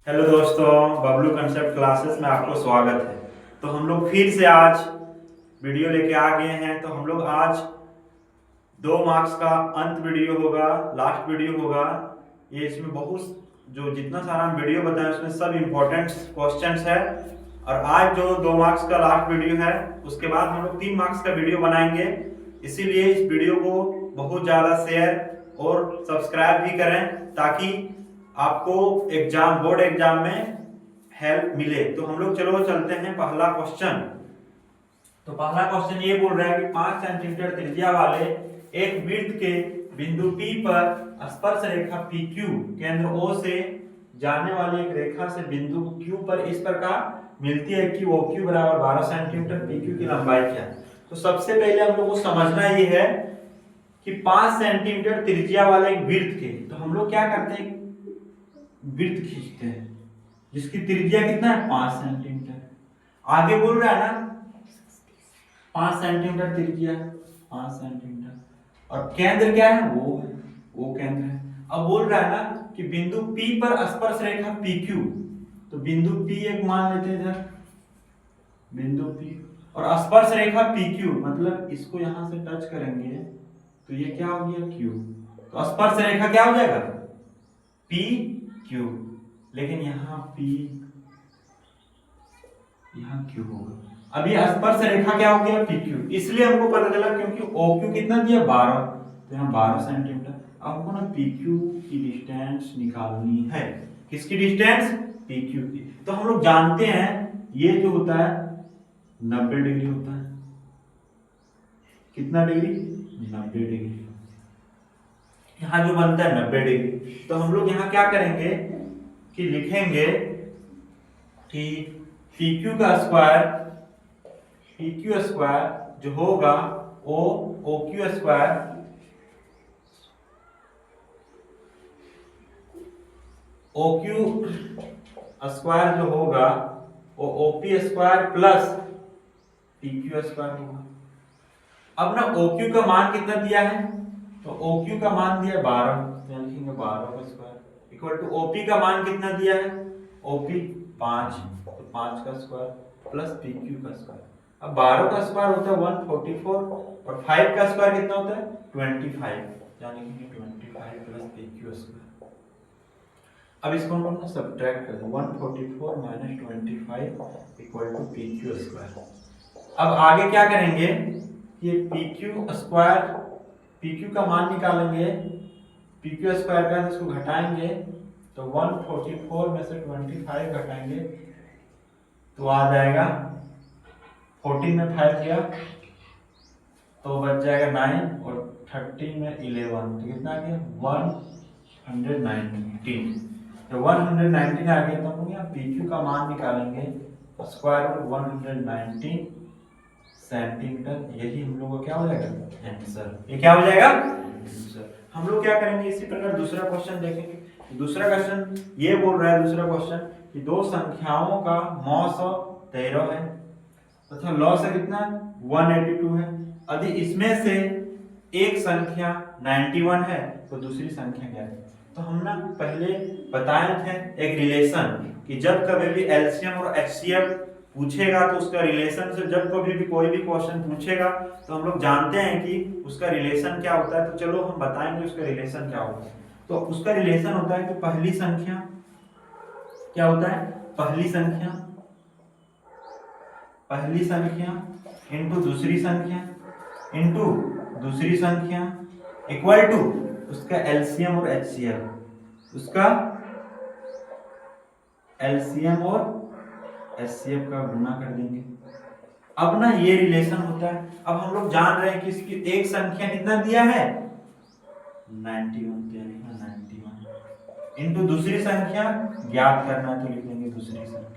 Hello दोस्तों, Bablu concept classes में आपको स्वागत है। तो हम लोग फिर से आज वीडियो लेके आ गए हैं। तो हम लोग आज 2 मार्क्स का अंत वीडियो होगा, लास्ट वीडियो होगा। ये इसमें बहुत जो जितना सारा हम वीडियो बताएं उसमें सब इम्पोर्टेंट क्वेश्चंस है। और आज जो 2 मार्क्स का लास्ट वीडियो है, उसके बाद हम लोग 3 मार्क्स का वीडियो बनाएंगे। इसीलिए इस वीडियो को बहुत ज़्यादा शेयर और सब्सक्राइब भी करें, ताकि आपको बोर्ड एग्जाम में हेल्प मिले। तो हम लोग चलो चलते हैं पहला क्वेश्चन। तो पहला क्वेश्चन ये बोल रहा है कि 5 सेंटीमीटर त्रिज्या वाले एक वृत्त के बिंदु P पर स्पर्श रेखा PQ केंद्र O से जाने वाली एक रेखा से बिंदु Q पर इस प्रकार मिलती है कि OQ बराबर 12 सेंटीमीटर, PQ की लंबाई क्या है। तो सबसे पहले हम लोग को समझना ये है कि 5 सेंटीमीटर त्रिज्या वाले एक वृत्त के, तो हम लोग क्या करते हैं, वृत्त खींचते हैं जिसकी त्रिज्या कितना है 5 सेंटीमीटर। आगे बोल रहा है ना 5 सेंटीमीटर त्रिज्या, 5 सेंटीमीटर और केंद्र क्या है, वो केंद्र है। अब बोल रहा है ना कि बिंदु P पर स्पर्श रेखा PQ, तो बिंदु P एक मान लेते हैं इधर, बिंदु P और स्पर्श रेखा PQ, मतलब इसको यहां से टच करेंगे तो ये क्या हो गया Q। तो स्पर्श रेखा क्या हो जाएगा PQ, लेकिन यहाँ P यहाँ Q होगा। अब ये स्पर्श रेखा क्या हो गया PQ, इसलिए हमको पता चला क्योंकि OQ कितना दिया 12, तो यहाँ 12 सेंटीमीटर। अब हमको ना PQ की डिस्टेंस निकालनी है। किसकी डिस्टेंस, PQ की। तो हम लोग जानते हैं ये जो होता है 90 डिग्री होता है। कितना डिग्री, 90 डिग्री। यहाँ जो बनता है 90 डिग्री। तो हम लोग यहाँ क्या करेंगे कि लिखेंगे कि PQ का स्क्वायर, PQ स्क्वायर जो होगा वो OQ स्क्वायर जो होगा वो OP square plus PQ square होगा। अब ना OQ का मान कितना दिया है, तो OQ का मान दिया 12, तो लिखेंगे 12 का स्क्वायर इक्वल टू OP का मान कितना दिया है, OP 5, तो 5 का स्क्वायर प्लस PQ का स्क्वायर। अब 12 का स्क्वायर होता है 144 और 5 का स्क्वायर कितना होता है 25, यानी कि 25 प्लस PQ स्क्वायर। अब इसको हम लोग सब्ट्रैक्ट कर दें, 144 minus 25 equal to PQ square. अब आगे क्या करेंगे, ये PQ स्क्वायर, PQ का मान निकालेंगे, PQ स्क्वायर का इसको घटाएंगे तो 144 में से 25 घटाएंगे तो आ जाएगा 14 में 5 गया तो बच जाएगा 9 और 13 में 11, तो कितना आ गया 119। तो 119 आ गया तो हम यहाँ PQ का मान निकालेंगे, स्क्वायर रूट 119 सेंटीमीटर। यही हम लोग को क्या हो जाएगा आंसर, ये क्या हो जाएगा आंसर। हम लोग क्या करेंगे, इसी प्रकार दूसरा क्वेश्चन देखेंगे। दूसरा क्वेश्चन ये बोल रहा है, दूसरा क्वेश्चन कि दो संख्याओं का मॉस 13 है तथा लॉस कितना 182 है। यदि इसमें से एक संख्या 91 है तो दूसरी संख्या क्या है। तो हम ना पहले बताए थे एक रिलेशन कि जब कभी भी एलसीएम और एचसीएफ पूछेगा तो उसका रिलेशन से, जब कभी भी कोई भी क्वेश्चन पूछेगा तो हम लोग जानते हैं कि उसका रिलेशन क्या होता है। तो चलो हम बताएंगे उसका रिलेशन क्या होता है। तो उसका रिलेशन होता है कि पहली संख्या क्या होता है, पहली संख्या इंटू दूसरी संख्या इक्वल टू उसका एलसीएम और एचसीएफ, उसका एलसीएम और एचसीएफ का गुना कर देंगे। अब ना ये रिलेशन होता है। अब हम लोग जान रहे हैं कि इसकी एक संख्या कितना दिया है 91, 91 इंटू दूसरी संख्या ज्ञात करना है तो लिख देंगे दूसरी संख्या।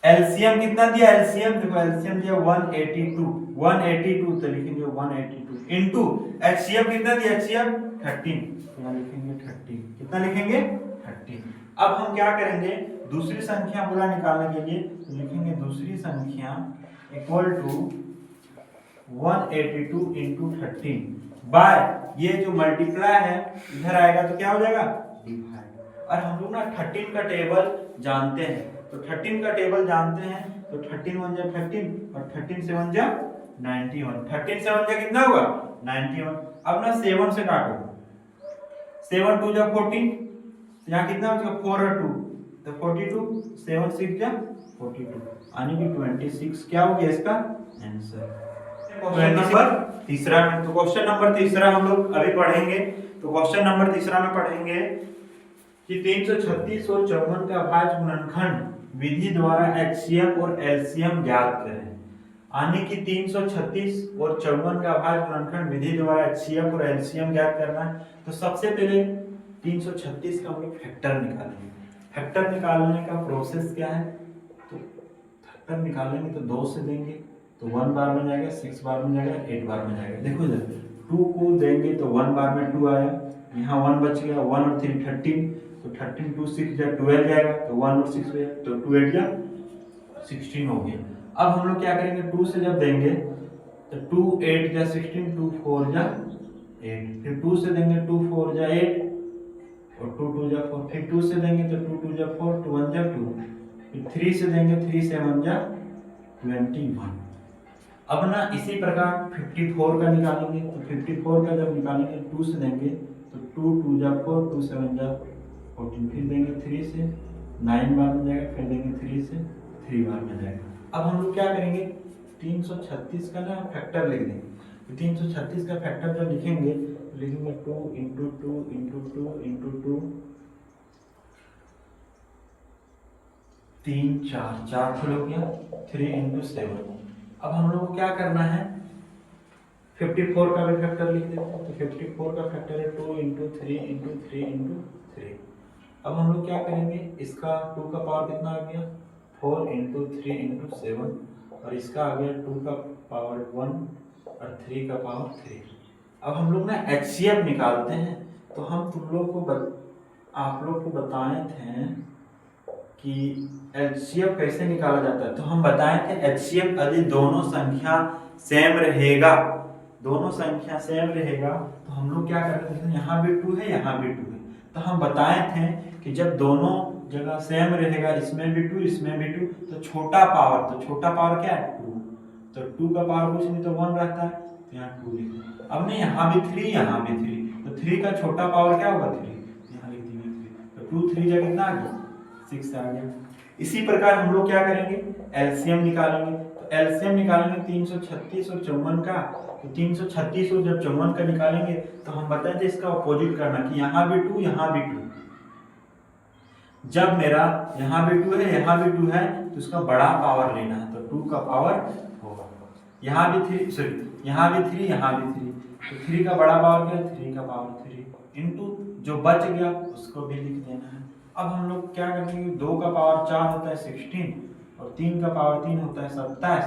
एलसीएम कितना दिया, एलसीएम देखो एलसीएम दिया 182 तो लिखेंगे 182 इंटू एचसीएफ कितना दिया, एचसीएफ 13, यहाँ लिखेंगे 13, कितना लिखेंगे 13। अब हम क्या करेंगे, दूसरी संख्या बोला निकालने के लिए तो लिखेंगे दूसरी संख्या इक्वल टू 182 इंटू 13 बाय ये जो मल्टीप्लाई है इधर आएगा तो क्या हो जाएगा डिवाइड। और हम लोग ना 13 का टेबल जानते हैं, तो 13 का टेबल जानते हैं, तो 13 वन जा 13 और 13 से वन जा 91, 13 से वन जा कितना होगा 91। अब ना 7 से काटो, 7 2 जा 14, यहाँ कितना बचेगा 4 और 2 तो 42, 7 6 जा 42 यानी कि 26 क्या हो गया इसका आंसर। क्वेश्चन नंबर तीसरा में, तो क्वेश्चन नंबर तीसरा हम लोग अभी पढ़ेंगे। तो क्वेश्चन नंबर तीसरा में पढ़ेंगे कि 336 और 54 का अभाज्य गुणनखंड विधि द्वारा एचसीएफ और एलसीएम ज्ञात करें। यानी कि 336 और 54 का अभाज्य गुणनखंड विधि द्वारा एचसीएफ और एलसीएम ज्ञात करना है। तो सबसे पहले 336 का हम लोग फैक्टर निकालेंगे। फैक्टर निकालने का प्रोसेस क्या है, तो फैक्टर निकालेंगे तो 2 से देंगे तो 1 बार में जाएगा, 6 बार में जाएगा, 8 बार में जाएगा। देखो इधर 2 को देंगे तो 1 बार में 2 आया, यहाँ 1 बच गया, 1 और 3 13, तो 13 2 6 जा 12 जाएगा, तो 1 और 6 गया तो 2 8 जा 16 हो गया। अब हम लोग क्या करेंगे, 2 से जब देंगे तो 2 8 जा 16, 2 4 जा 8, फिर 2 से देंगे 2 4 जा 8 और 2 2 जा 4, फिर 2 से देंगे तो 2 2 जा 4, 2 1 जा 2, फिर 3 से देंगे 3 से 1 जा 21। अब ना इसी प्रकार 54 का निकालेंगे, तो 54 का जब निकालेंगे 2 से देंगे तो 2 2 जा 4, 2 7 जा 14, फिर देंगे 3 से 9 बार में जाएगा, फिर देंगे 3 से 3 बार में जाएगा। अब हम लोग क्या करेंगे, 336 का ना फैक्टर लिख देंगे। तो 336 का फैक्टर जब लिखेंगे तो लिखेंगे 2 इंटू 2 इंटू 2 इंटू 2, 3 4 4 हो गया, 3 इंटू 7। अब हम लोग को क्या करना है, 54 का भी फैक्टर लिख देते हैं। तो 54 का फैक्टर है 2 इंटू 3 इंटू 3 इंटू 3। अब हम लोग क्या करेंगे, इसका 2 का पावर कितना आ गया 4 इंटू 3 इंटू 7, और इसका आ गया 2 का पावर 1 और 3 का पावर 3। अब हम लोग ना एचसीएफ निकालते हैं। तो हम तुम लोग को आप लोग को बताए थे कि एचसीएफ कैसे निकाला जाता है। तो हम बताए थे एचसीएफ यदि दोनों संख्या सेम रहेगा, दोनों संख्या सेम रहेगा तो हम लोग क्या करते हैं, यहाँ भी 2 है यहाँ भी 2 है, तो हम बताए थे कि जब दोनों जगह सेम रहेगा, इसमें भी 2 इसमें भी 2, तो छोटा पावर, तो छोटा पावर क्या है 2, तो 2 का पावर कुछ नहीं तो 1 रहता है, तो यहाँ 2 लिखो। अब नहीं यहाँ भी 3 यहाँ भी 3, तो 3 का छोटा पावर क्या होगा 3, यहाँ लिख देंगे 3, तो 2 3 जगह कितना आ गया 6 आ गया। इसी प्रकार हम लोग क्या करेंगे, एलसीएम निकालेंगे। तो एलसीएम निकालेंगे 336 और 54 का, तो 336 और जब 54 का निकालेंगे तो हम बताएं इसका अपोजिट करना कि यहाँ भी 2 यहाँ भी 2। जब मेरा यहाँ भी 2 है यहाँ भी 2 है तो इसका बड़ा पावर लेना है, तो 2 का पावर होगा, यहाँ भी 3 सॉरी यहाँ भी 3 यहाँ भी 3, तो 3 का बड़ा पावर क्या है 3 का पावर 3 इंटू जो बच गया उसको भी लिख देना है। अब हम लोग क्या करेंगे, 2 का पावर 4 होता है 16 और 3 का पावर 3 होता है 27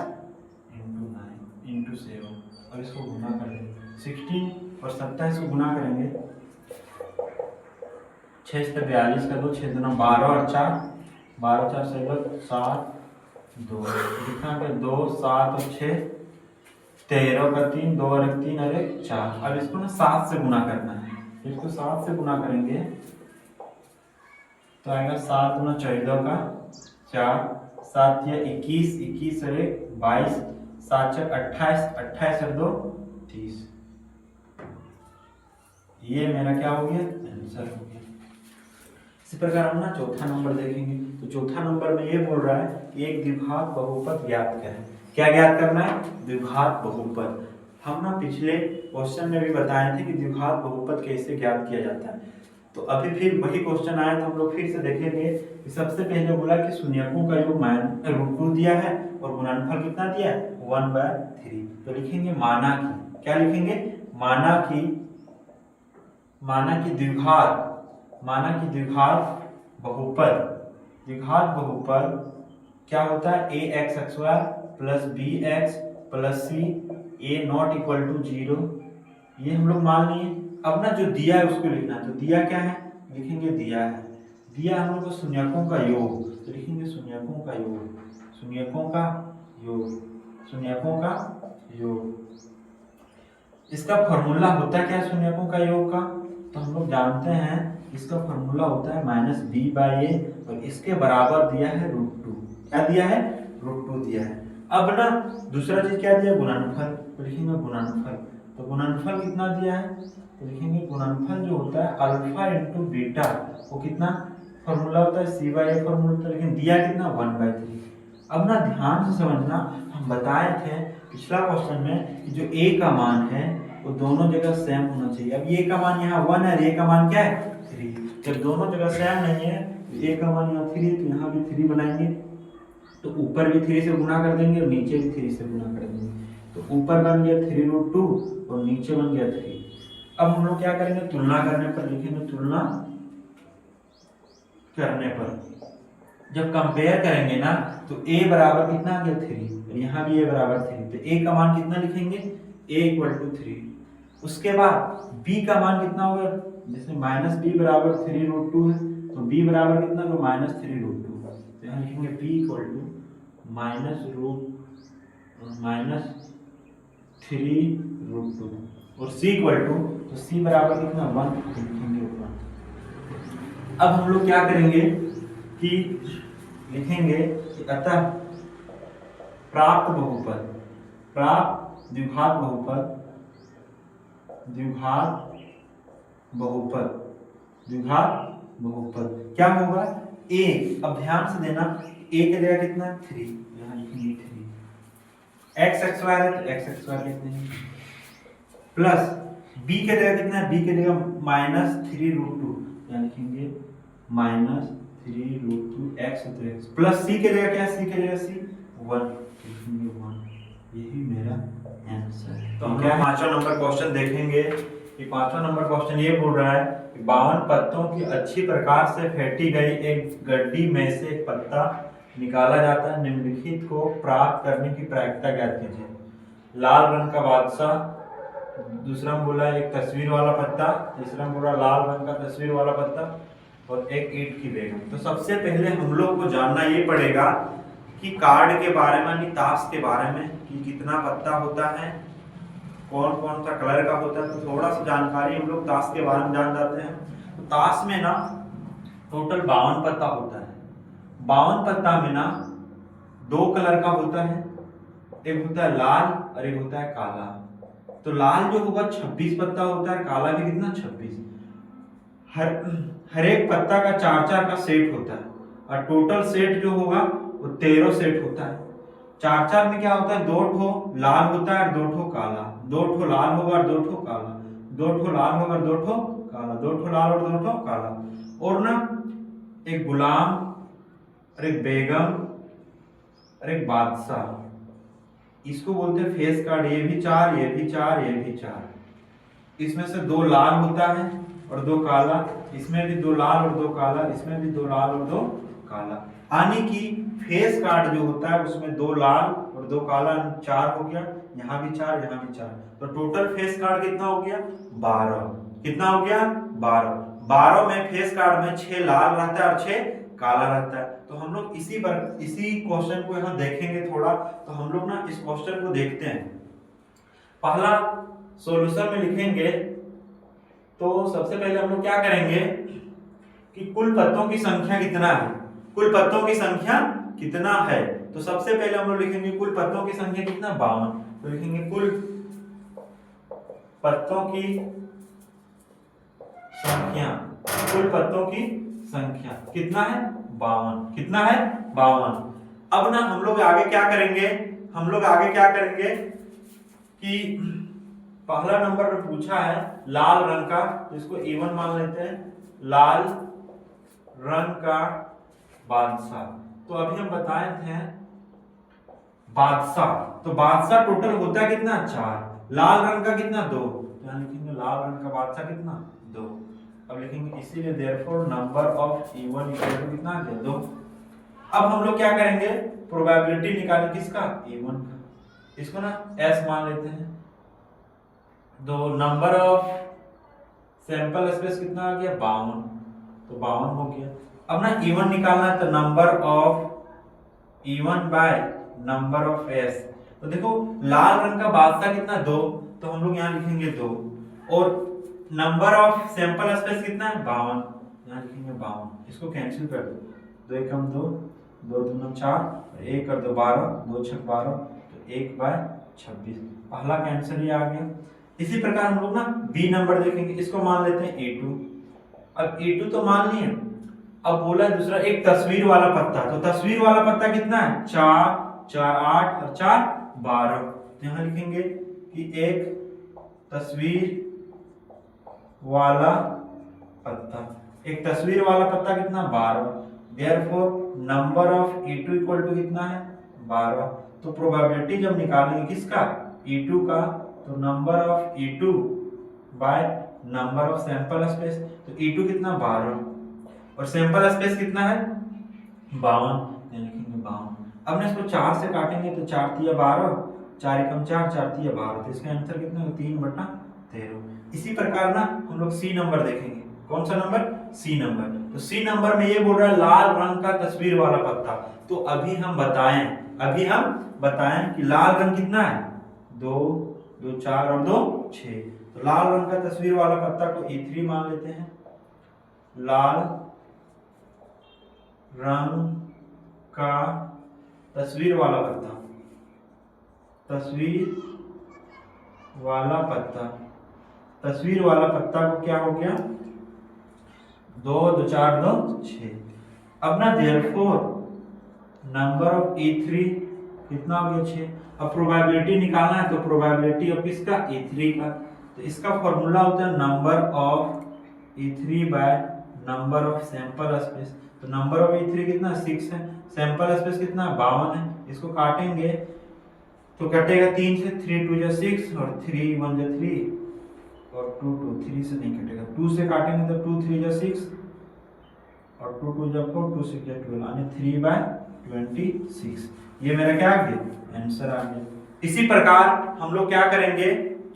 इंटू 9 इंटू 7, और इसको गुना कर देंगे 16 और 27 को गुना करेंगे 6 से 42 का 2 6 दूना 12 और 4 12 4 से 7 2 कितना पे 2 7 और 6 13 का 3 2 और 1 3 और 1 4। अब इसको ना 7 से गुना करना है, इसको 7 से गुना करेंगे तो आएगा 7 गुना 14 का 4 7 या 21 21 और 1 22 7 4 28 28 और 2 30। ये मेरा क्या हो गया आंसर हो गया। इसी प्रकार हम ना चौथा नंबर देखेंगे। तो चौथा नंबर में ये बोल रहा है कि एक द्विघात बहुपद ज्ञात करें। क्या ज्ञात करना है, द्विघात बहुपद। हम ना पिछले क्वेश्चन में भी बताए थे कि द्विघात बहुपद कैसे ज्ञात किया जाता है। तो अभी फिर वही क्वेश्चन आया तो हम लोग फिर से देखेंगे कि सबसे पहले बोला कि शून्यकों का योग √2 दिया है और गुणनफल कितना दिया है 1/3। तो लिखेंगे माना कि, क्या लिखेंगे, माना कि द्विघात बहुपद क्या होता है ax² plus bx plus c a not equal to 0। ये हम लोग मान लिए। अब ना जो दिया है उसको लिखना है। तो दिया क्या है, लिखेंगे दिया हम लोग को शून्यकों का योग, तो लिखेंगे शून्यकों का योग। इसका फॉर्मूला होता क्या है शून्यकों का योग का, तो हम लोग जानते हैं इसका फॉर्मूला होता है -b/a और इसके बराबर दिया है √2। क्या दिया है? √2 दिया है। अब ना दूसरा चीज क्या दिया? गुणनफल। तो लिखेंगे गुणनफल। तो गुणनफल कितना दिया है? तो लिखेंगे गुणनफल जो होता है अल्फा इंटू बीटा, वो कितना फॉर्मूला होता है? c/a फॉर्मूला होता है, लेकिन दिया कितना? 1/3। अब ना ध्यान से समझना, हम बताए थे पिछला क्वेश्चन में कि जो a का मान है वो दोनों जगह सेम होना चाहिए। अब a का मान यहाँ 1 है, a का मान क्या है? 3। जब दोनों जगह सेम नहीं है तो a का मान यहाँ 3 है, तो यहाँ भी 3 बनाएंगे, तो ऊपर भी 3 से गुना कर देंगे और नीचे भी 3 से गुना कर देंगे। तो ऊपर बन गया 3√2 और नीचे बन गया 3। अब हम लोग क्या करेंगे? तुलना करने पर लिखेंगे, तुलना करने पर जब कंपेयर करेंगे ना तो a बराबर कितना आ गया? 3 और यहाँ भी a बराबर 3, तो a का मान कितना लिखेंगे? a = 3। उसके बाद b का मान कितना होगा? जैसे -b बराबर 3√2 है, तो b बराबर कितना होगा? -3√2। तो यहाँ लिखेंगे b = -3√2 और c तो c बराबर कितना? 1 लिखेंगे 1। अब हम लोग क्या करेंगे कि लिखेंगे कि अतः प्राप्त बहुपद, प्राप्त द्विघात बहुपद, द्विघात बहुपद, द्विघात बहुपद क्या होगा? a। अब ध्यान से देना, a की जगह कितना? 3, यहाँ लिखेंगे 3। x स्क्वायर है तो x स्क्वायर लिखते हैं, प्लस b की जगह कितना है? b की जगह -3√2, यहाँ लिखेंगे -3√2 x तो x, प्लस c की जगह क्या है? c की जगह c 1, लिखेंगे 1। यही मेरा आंसर है। तो हम लोग 5वां नंबर क्वेश्चन देखेंगे कि 5वां नंबर क्वेश्चन ये बोल रहा है कि 52 पत्तों की अच्छी प्रकार से फेंटी गई एक गड्डी में से एक पत्ता निकाला जाता है, निम्नलिखित को प्राप्त करने की प्रक्रिया ज्ञात कीजिए। लाल रंग का बादशाह, दूसरा में बोला एक तस्वीर वाला पत्ता, तीसरा में बोला लाल रंग का तस्वीर वाला पत्ता और एक ईंट की बेगम। तो सबसे पहले हम लोग को जानना ये पड़ेगा कि कार्ड के बारे में, यानी ताश के बारे में, कि कितना पत्ता होता है, कौन कौन सा कलर का होता है। तो थोड़ा सा जानकारी हम लोग ताश के बारे में जान जाते हैं। तो ताश में ना टोटल 52 पत्ता होता है। 52 पत्ता में ना 2 कलर का होता है, एक होता है लाल और एक होता है काला। तो लाल जो होगा 26 पत्ता होता है, काला भी कितना? 26। हर एक पत्ता का 4-4 का सेट होता है और टोटल सेट जो होगा वो 13 सेट होता है। 4-4 में क्या होता है? 2 ठो लाल होता है और 2 ठो काला, 2 ठो लाल होगा और 2 ठो काला, 2 ठो लाल होगा और 2 ठो काला, 2 ठो लाल और 2 ठो काला। और ना एक गुलाम और एक बेगम और एक बादशाह, इसको बोलते हैं फेस कार्ड। ये भी 4, ये भी 4, ये भी 4। इसमें से 2 लाल होता है और 2 काला, इसमें भी 2 लाल और 2 काला, इसमें भी 2 लाल और 2 काला। यानी कि फेस कार्ड जो होता है उसमें 2 लाल और 2 काला, 4 हो गया, यहाँ भी 4, यहाँ भी 4। तो टोटल फेस कार्ड कितना हो गया? 12। कितना हो गया? 12। 12 में फेस कार्ड में 6 लाल रहता है और 6 काला रहता है। तो हम लोग इसी क्वेश्चन को यहाँ देखेंगे थोड़ा। तो हम लोग ना इस क्वेश्चन को देखते हैं। पहला सॉल्यूशन में लिखेंगे तो सबसे पहले हम लोग क्या करेंगे कि कुल पत्तों की संख्या कितना है, कुल पत्तों की संख्या कितना है। तो सबसे पहले हम लोग लिखेंगे कुल पत्तों की संख्या कितना? 52। तो लिखेंगे कुल पत्तों की संख्या, कुल पत्तों की संख्या कितना है? 52। कितना है? 52। अब ना हम लोग आगे क्या करेंगे, हम लोग आगे क्या करेंगे कि पहला नंबर में पूछा है लाल रंग का, तो इसको A1 मान लेते हैं, लाल रंग का बादशाह। तो अभी हम बताए थे बादशाह, तो बादशाह टोटल होता है कितना? 4। लाल रंग का कितना? 2। तो यहाँ लिखेंगे लाल रंग का बादशाह कितना? 2। अब लिखेंगे इसीलिए देयरफॉर नंबर ऑफ A1 कितना आ गया? 2। अब हम लोग क्या करेंगे? प्रोबेबिलिटी निकालें किसका? A1 का। इसको ना S मान लेते हैं। तो नंबर ऑफ सैंपल स्पेस कितना आ गया? 52। तो 52 हो गया। अब ना E1 निकालना है, तो number of E1 bye number of S। तो देखो लाल रंग का बादशाह कितना? 2। तो हम लोग यहाँ लिखेंगे 2। और नंबर ऑफ सैंपल स्पेस कितना है? 52। यहाँ लिखेंगे 52, इसको कैंसिल कर दो, 2 एकम 2, 2 दूना 4, 1 कर दो 12, 2 छक 12, तो 1/26, पहला कैंसिल ही आ गया। इसी प्रकार हम लोग ना बी नंबर देखेंगे, इसको मान लेते हैं A2। अब A2 तो मान लिए, अब बोला है दूसरा एक तस्वीर वाला पत्ता, तो तस्वीर वाला पत्ता कितना है 4, 4 8 और 4 12, तो यहाँ लिखेंगे कि एक तस्वीर वाला पत्ता, एक तस्वीर वाला पत्ता कितना 12, therefore number of E2 equal to कितना है 12। तो प्रोबेबिलिटी जब निकालेंगे किसका E2 का, तो number of E2 bye number of sample space, तो E2 कितना 12 और सैंपल स्पेस कितना है 52, लिखेंगे 52। अब ना इसको 4 से काटेंगे तो 4 तिया 12, 4 एकम 4, 4 तिया 12, तो इसका आंसर कितना है 3/13। इसी प्रकार ना हम लोग सी नंबर देखेंगे, कौन सा नंबर सी नंबर। तो सी नंबर में ये बोल रहा है लाल रंग का तस्वीर वाला पत्ता, तो अभी हम बताएं कि लाल रंग कितना है 2, 2 4 और 2 6, तो लाल रंग का तस्वीर वाला पत्ता को E3 मान लेते हैं। लाल रंग का तस्वीर वाला पत्ता, तस्वीर वाला पत्ता को क्या हो गया 2 2 4 2 6। अब ना देयरफॉर नंबर ऑफ E3 कितना हो गया 6। अब प्रोबेबिलिटी निकालना है, तो प्रोबेबिलिटी ऑफ किसका E3 का, तो इसका फॉर्मूला होता है number of E3 bye number of sample space, तो नंबर ऑफ E3 कितना 6 है, सैंपल स्पेस कितना 52 है, इसको काटेंगे तो कटेगा 3 से, 3 2 जा 6 और 3 1 जा 3 और 2 2 3 से नहीं कटेगा, 2 से काटेंगे तो 2 3 जा 6 और 2 2 जा 4, 2 6 जा 12, यानी 3/26। ये मेरा क्या आ गया आंसर आ गया। इसी प्रकार हम लोग क्या करेंगे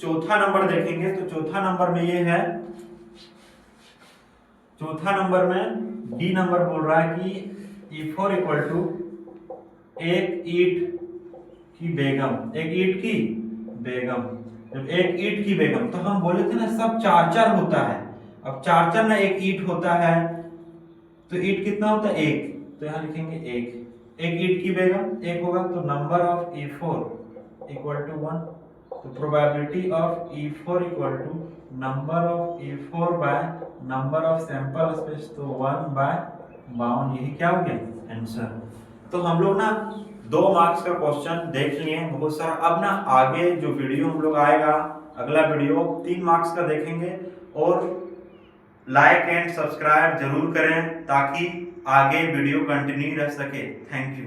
चौथा नंबर देखेंगे, तो चौथा नंबर में ये है, चौथा नंबर में डी नंबर बोल रहा है कि E4 इक्वल टू एक ईंट की बेगम, एक ईंट की बेगम, जब एक ईंट की बेगम, तो हम बोले थे ना सब 4 होता है, अब 4 ना एक ईंट होता है, तो ईंट कितना होता है 1, तो यहाँ लिखेंगे 1, एक ईंट की बेगम 1 होगा, तो number of E4 equal to 1, तो probability of E4 equal to number of E4 by number of sample space, तो 1/52, यही क्या हो गया आंसर। तो हम लोग ना 2 मार्क्स का क्वेश्चन देख लिए हैं बहुत सारा। अब ना आगे जो वीडियो हम लोग आएगा, अगला वीडियो 3 मार्क्स का देखेंगे, और लाइक एंड सब्सक्राइब जरूर करें ताकि आगे वीडियो कंटिन्यू रह सके। Thank you.